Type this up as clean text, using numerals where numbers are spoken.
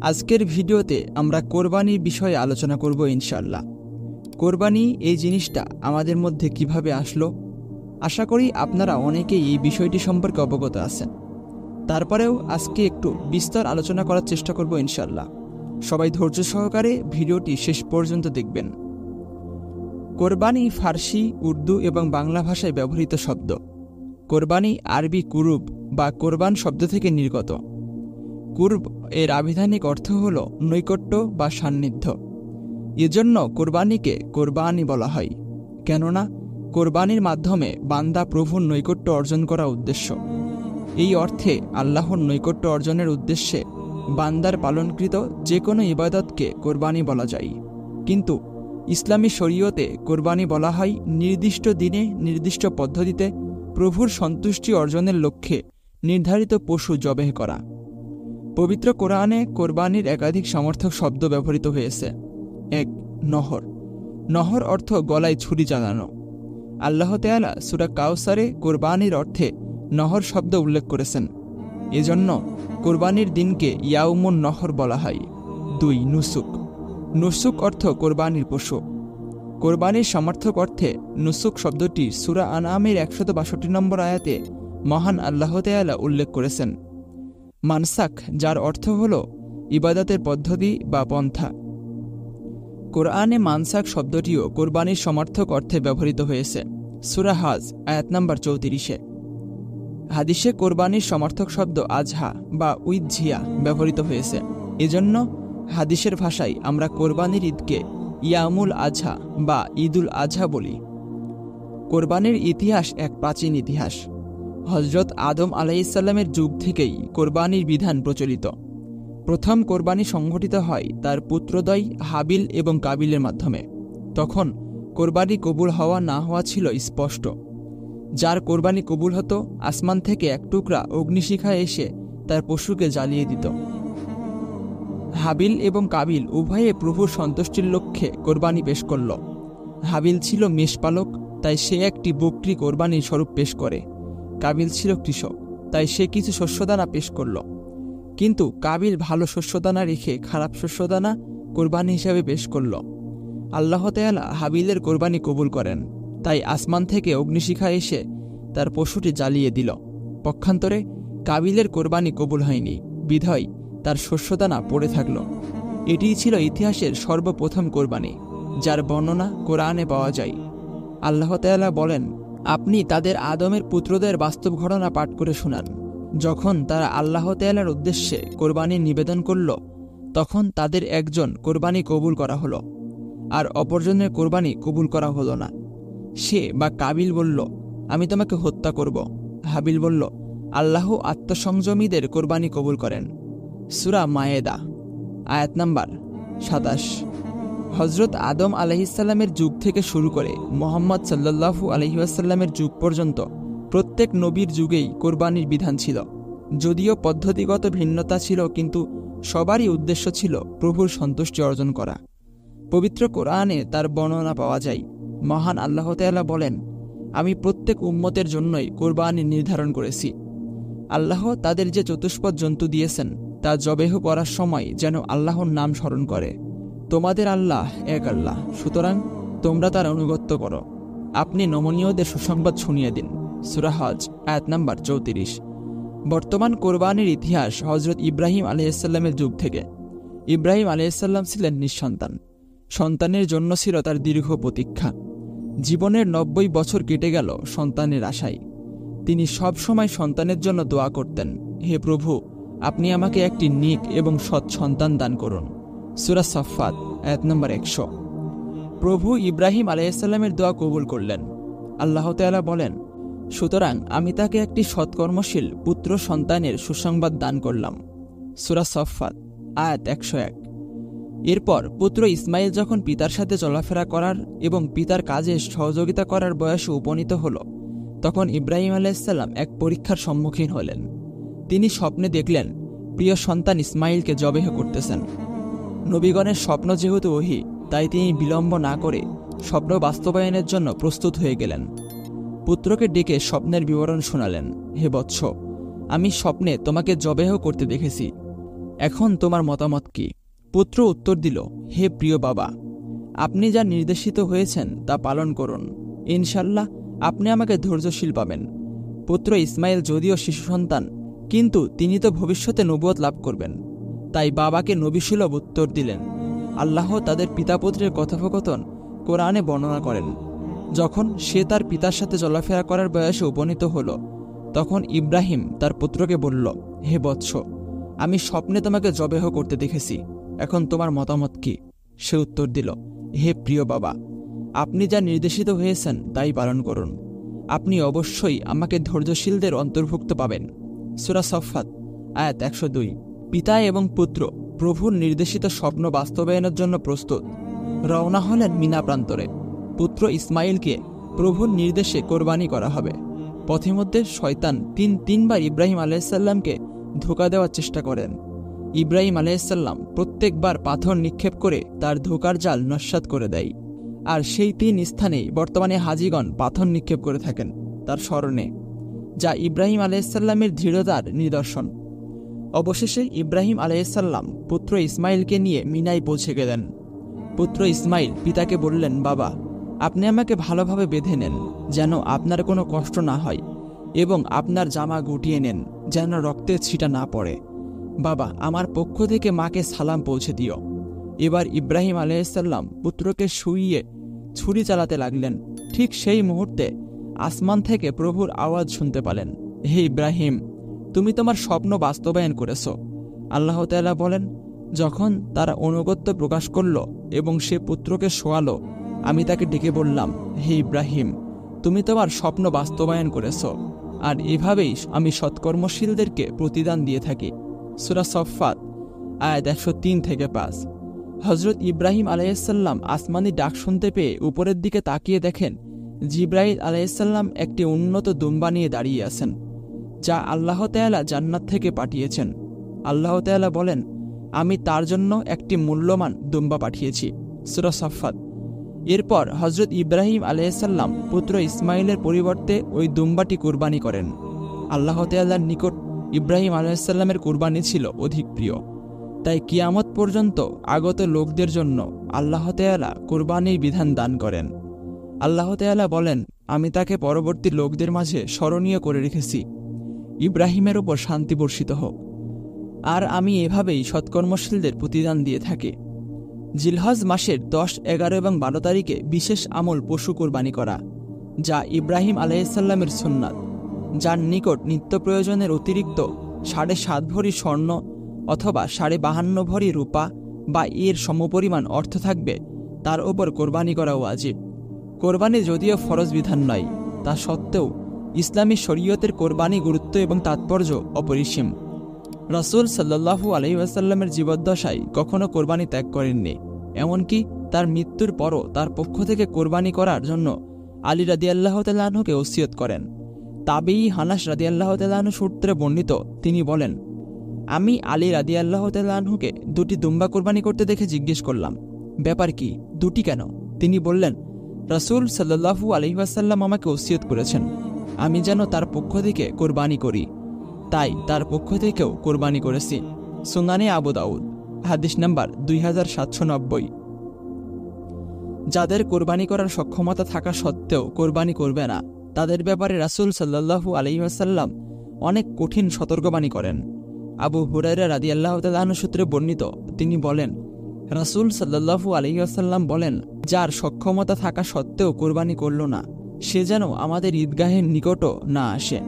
আজকের ভিডিওতে আমরা কোরবানির বিষয়ে আলোচনা করব ইনশাআল্লাহ। কোরবানি এই জিনিসটা আমাদের মধ্যে কিভাবে আসলো, আশা করি আপনারা অনেকেই এই বিষয়টি সম্পর্কে অবগত আছেন। তারপরেও আজকে একটু বিস্তার আলোচনা করার চেষ্টা করব ইনশাআল্লাহ। সবাই ধৈর্য সহকারে ভিডিওটি শেষ পর্যন্ত দেখবেন। কোরবানি ফার্সি, উর্দু এবং বাংলা ভাষায় ব্যবহৃত শব্দ। কোরবানি আরবি কুরব বা কোরবান শব্দ থেকে নির্গত। কুরব এর আবিধানিক অর্থ হল নৈকট্য বা সান্নিধ্য। এজন্য কোরবানিকে কোরবানি বলা হয়, কেননা কোরবানির মাধ্যমে বান্দা প্রভুর নৈকট্য অর্জন করা উদ্দেশ্য। এই অর্থে আল্লাহর নৈকট্য অর্জনের উদ্দেশ্যে বান্দার পালনকৃত যে কোনো ইবাদতকে কোরবানি বলা যায়। কিন্তু ইসলামী শরীয়তে কোরবানি বলা হয় নির্দিষ্ট দিনে নির্দিষ্ট পদ্ধতিতে প্রভুর সন্তুষ্টি অর্জনের লক্ষ্যে নির্ধারিত পশু জবেহ করা। পবিত্র কোরআনে কোরবানির একাধিক সমর্থক শব্দ ব্যবহৃত হয়েছে। ১. নহর। নহর অর্থ গলায় ছুরি চালানো। আল্লাহ তাআলা সূরা কাউসারে কোরবানির অর্থে নহর শব্দ উল্লেখ করেছেন। এজন্য কোরবানির দিনকে ইয়াউমুন নহর বলা হয়। ২. নুসুক। নুসুক অর্থ কোরবানির পশু। কোরবানির সমর্থক অর্থে নুসুক শব্দটি সূরা আনআমের ১৬২ নম্বর আয়াতে মহান আল্লাহ তাআলা উল্লেখ করেছেন। মানসাক, যার অর্থ হল ইবাদতের পদ্ধতি বা পন্থা। কোরআনে মানসাক শব্দটিও কোরবানির সমর্থক অর্থে ব্যবহৃত হয়েছে। সূরা হাজ আয়াত নম্বর ৩৪-এ। হাদিসে কোরবানির সমর্থক শব্দ আজহা বা উইদঝিয়া ব্যবহৃত হয়েছে। এজন্য হাদিসের ভাষায় আমরা কোরবানির ঈদকে ইয়ামুল আজহা বা ঈদুল আজহা বলি। কোরবানির ইতিহাস এক প্রাচীন ইতিহাস। হযরত আদম আলাইহিসসালামের যুগ থেকেই কোরবানির বিধান প্রচলিত। প্রথম কোরবানি সংঘটিত হয় তার পুত্রদ্বয় হাবিল এবং কাবিলের মাধ্যমে। তখন কোরবানি কবুল হওয়া না হওয়া ছিল স্পষ্ট। যার কোরবানি কবুল হতো, আসমান থেকে এক টুকরা অগ্নিশিখা এসে তার পশুকে জ্বালিয়ে দিত। হাবিল এবং কাবিল উভয়ে প্রভুর সন্তুষ্টির লক্ষ্যে কোরবানি পেশ করল। হাবিল ছিল মেষপালক, তাই সে একটি বকরি কোরবানির স্বরূপ পেশ করে। কাবিল ছিল কৃষক, তাই সে কিছু শস্যদানা পেশ করল। কিন্তু কাবিল ভালো শস্যদানা রেখে খারাপ শস্যদানা কোরবানি হিসাবে পেশ করল। আল্লাহ তাআলা হাবিলের কোরবানি কবুল করেন, তাই আসমান থেকে অগ্নিশিখা এসে তার পশুটি জ্বালিয়ে দিল। পক্ষান্তরে কাবিলের কোরবানি কবুল হয়নি, বিধায় তার শস্যদানা পড়ে থাকল। এটিই ছিল ইতিহাসের সর্বপ্রথম কোরবানি, যার বর্ণনা কোরআনে পাওয়া যায়। আল্লাহ তাআলা বলেন, আপনি তাদের আদমের পুত্রদের বাস্তব ঘটনা পাঠ করে শোনান। যখন তারা আল্লাহ তাআলার উদ্দেশ্যে কোরবানি নিবেদন করল, তখন তাদের একজন কোরবানি কবুল করা হলো, আর অপরজনের কোরবানি কবুল করা হলো না। সে বা কাবিল বলল, আমি তোমাকে হত্যা করব। হাবিল বলল, আল্লাহ আত্মসংযমীদের কোরবানি কবুল করেন। সূরা মায়েদা আয়াত নাম্বার ২৭। হযরত আদম আলাইহিসসালামের যুগ থেকে শুরু করে মুহাম্মদ সাল্লাল্লাহু আলাইহি ওয়াসাল্লামের যুগ পর্যন্ত প্রত্যেক নবীর যুগেই কোরবানির বিধান ছিল। যদিও পদ্ধতিগত ভিন্নতা ছিল, কিন্তু সবারই উদ্দেশ্য ছিল প্রভুর সন্তুষ্টি অর্জন করা। পবিত্র কোরআনে তার বর্ণনা পাওয়া যায়। মহান আল্লাহ তাআলা বলেন, আমি প্রত্যেক উম্মতের জন্যই কোরবানি নির্ধারণ করেছি। আল্লাহ তাদের যে চতুষ্পদ জন্তু দিয়েছেন তা জবেহ করার সময় যেন আল্লাহর নাম স্মরণ করে। তোমাদের আল্লাহ এক আল্লাহ, সুতরাং তোমরা তার আনুগত্য করো। আপনি নমনীয়দের সুসংবাদ শুনিয়ে দিন। সূরা হজ আয়াত নাম্বার ৩৪। বর্তমান কোরবানির ইতিহাস হযরত ইব্রাহিম আলাইহিসসালামের যুগ থেকে। ইব্রাহিম আলাইহিসসালাম ছিলেন নিঃসন্তান। সন্তানের জন্য ছিল তার দীর্ঘ প্রতীক্ষা। জীবনের ৯০ বছর কেটে গেল সন্তানের আশায়। তিনি সব সময় সন্তানের জন্য দোয়া করতেন, হে প্রভু, আপনি আমাকে একটি নেক এবং সৎ সন্তান দান করুন। সূরা সাফফাত আয়াত নম্বর ১০০। প্রভু ইব্রাহিম আলাইহিসসালামের দোয়া কবুল করলেন। আল্লাহ তাআলা বলেন, সুতরাং আমি তাকে একটি সৎকর্মশীল পুত্র সন্তানের সুসংবাদ দান করলাম। সূরা সাফফাত আয়াত ১০১। এরপর পুত্র ইসমাইল যখন পিতার সাথে চলাফেরা করার এবং পিতার কাজে সহযোগিতা করার বয়সে উপনীত হল, তখন ইব্রাহিম আলাইহিসসালাম এক পরীক্ষার সম্মুখীন হলেন। তিনি স্বপ্নে দেখলেন প্রিয় সন্তান ইসমাইলকে জবেহ করতেছেন। নবীগণের স্বপ্ন যেহেতু ওহী, তাই তিনি বিলম্ব না করে স্বপ্ন বাস্তবায়নের জন্য প্রস্তুত হয়ে গেলেন। পুত্রকে ডেকে স্বপ্নের বিবরণ শোনালেন, হে বৎস, আমি স্বপ্নে তোমাকে জবেহ করতে দেখেছি। এখন তোমার মতামত কি? পুত্র উত্তর দিল, হে প্রিয় বাবা, আপনি যা নির্দেশিত হয়েছেন তা পালন করুন। ইনশাল্লাহ আপনি আমাকে ধৈর্যশীল পাবেন। পুত্র ইসমাইল যদিও শিশু সন্তান, কিন্তু তিনি তো ভবিষ্যতে নবুয়ত লাভ করবেন, তাই বাবাকে নবীসুলভ উত্তর দিলেন। আল্লাহ তাদের পিতাপুত্রের কথোপকথন কোরআনে বর্ণনা করেন। যখন সে তার পিতার সাথে চলাফেরা করার বয়সে উপনীত হল, তখন ইব্রাহিম তার পুত্রকে বলল, হে বৎস, আমি স্বপ্নে তোমাকে জবেহ করতে দেখেছি, এখন তোমার মতামত কি? সে উত্তর দিল, হে প্রিয় বাবা, আপনি যা নির্দেশিত হয়েছেন তাই পালন করুন। আপনি অবশ্যই আমাকে ধৈর্যশীলদের অন্তর্ভুক্ত পাবেন। সূরা সফফাত আয়াত 102। পিতা এবং পুত্র প্রভুর নির্দেশিত স্বপ্ন বাস্তবায়নের জন্য প্রস্তুত। রওনা হলেন মিনা প্রান্তরে। পুত্র ইসমাইলকে প্রভুর নির্দেশে কোরবানি করা হবে। পথিমধ্যে শয়তান তিনবার ইব্রাহিম আলাইহিসসালামকে ধোঁকা দেওয়ার চেষ্টা করেন। ইব্রাহিম আলাইহিসসালাম প্রত্যেকবার পাথর নিক্ষেপ করে তার ধোঁকার জাল নস্যাৎ করে দেয়। আর সেই 3 স্থানেই বর্তমানে হাজিগণ পাথর নিক্ষেপ করে থাকেন তার স্মরণে, যা ইব্রাহিম আলাইহিসসালামের দৃঢ়তার নিদর্শন। অবশেষে ইব্রাহিম আলাইহিসসালাম পুত্র ইসমাইলকে নিয়ে মিনায় পৌঁছে গেলেন। পুত্র ইসমাইল পিতাকে বললেন, বাবা, আপনি আমাকে ভালোভাবে বেঁধে নেন, যেন আপনার কোনো কষ্ট না হয়, এবং আপনার জামা গুটিয়ে নেন, যেন রক্তের ছিটা না পড়ে। বাবা, আমার পক্ষ থেকে মাকে সালাম পৌঁছে দিও। এবার ইব্রাহিম আলাইহিসসালাম পুত্রকে শুইয়ে ছুরি চালাতে লাগলেন। ঠিক সেই মুহূর্তে আসমান থেকে প্রভুর আওয়াজ শুনতে পেলেন, হে ইব্রাহিম, তুমি তোমার স্বপ্ন বাস্তবায়ন করেছ। আল্লাহ তাআলা বলেন, যখন তারা অনুগত্য প্রকাশ করল এবং সে পুত্রকে শোয়ালো, আমি তাকে ডেকে বললাম, হে ইব্রাহিম, তুমি তোমার স্বপ্ন বাস্তবায়ন করেছ, আর এভাবেই আমি সৎকর্মশীলদেরকে প্রতিদান দিয়ে থাকি। সূরা সফফাত আয়াত 103-5। হযরত ইব্রাহিম আলাইহিসসালাম আসমানি ডাক শুনতে পেয়ে উপরের দিকে তাকিয়ে দেখেন জিবরাইল আলাইহিসসালাম একটি উন্নত দুম্বা নিয়ে দাঁড়িয়ে আছেন, যা আল্লাহ তাআলা জান্নাত থেকে পাঠিয়েছেন। আল্লাহ তাআলা বলেন, আমি তার জন্য একটি মূল্যবান দুম্বা পাঠিয়েছি। সূরা সফফাত। এরপর হযরত ইব্রাহিম আলাইহিসসালাম পুত্র ইসমাইলের পরিবর্তে ওই দুম্বাটি কুরবানি করেন। আল্লাহ তাআলার নিকট ইব্রাহিম আলাইহিসসালামের কুরবানি ছিল অধিক প্রিয়, তাই কিয়ামত পর্যন্ত আগত লোকদের জন্য আল্লাহ তাআলা কুরবানির বিধান দান করেন। আল্লাহ তাআলা বলেন, আমি তাকে পরবর্তী লোকদের মাঝে স্মরণীয় করে রেখেছি। ইব্রাহিমের ওপর শান্তি বর্ষিত হোক। আর আমি এভাবেই সৎকর্মশীলদের প্রতিদান দিয়ে থাকি। জিলহজ মাসের 10, 11 এবং 12 তারিখে বিশেষ আমল পশু কোরবানি করা, যা ইব্রাহিম আলাইহিসসালামের সুন্নাত। যার নিকট নিত্য প্রয়োজনের অতিরিক্ত 7.5 ভরি স্বর্ণ অথবা 52.5 ভরি রূপা বা এর সমপরিমাণ অর্থ থাকবে, তার ওপর কোরবানি করা ওয়াজিব। কোরবানি যদিও ফরজ বিধান নয়, তা সত্ত্বেও ইসলামী শরীয়তের কোরবানি গুরুত্ব এবং তাৎপর্য অপরিসীম। রাসূল সাল্লাল্লাহু আলাইহি ওয়াসাল্লামের জীবদ্দশায় কখনো কোরবানি ত্যাগ করেননি। এমনকি তার মৃত্যুর পরও তার পক্ষ থেকে কোরবানি করার জন্য আলী রাদিয়াল্লাহু তাআলা আনহুকে ওসিয়ত করেন। তাবেঈ হানাস রাদিয়াল্লাহু তাআলা আনহু সূত্রে বর্ণিত, তিনি বলেন, আমি আলী রাদিয়াল্লাহু তাআলা আনহুকে 2টি দুম্বা কোরবানি করতে দেখে জিজ্ঞেস করলাম, ব্যাপার কি, 2টি কেন? তিনি বললেন, রাসূল সাল্লাল্লাহু আলাইহি ওয়াসাল্লাম আমাকে ওসিয়ত করেছেন আমি যেন তার পক্ষ থেকে কোরবানি করি, তাই তার পক্ষ থেকেও কোরবানি করেছি। সুনানে আবু দাউদ হাদিস নাম্বার 2790। যাদের কোরবানি করার সক্ষমতা থাকা সত্ত্বেও কোরবানি করবে না, তাদের ব্যাপারে রাসূল সাল্লাল্লাহু আলাইহি ওয়াসাল্লাম অনেক কঠিন সতর্কবাণী করেন। আবু হুরায়রা রাদিয়াল্লাহু তাআলা আনহু সূত্রে বর্ণিত, তিনি বলেন, রাসূল সাল্লাল্লাহু আলাইহি ওয়াসাল্লাম বলেন, যার সক্ষমতা থাকা সত্ত্বেও কোরবানি করল না, সে যেন আমাদের ঈদগাহের নিকটও না আসে।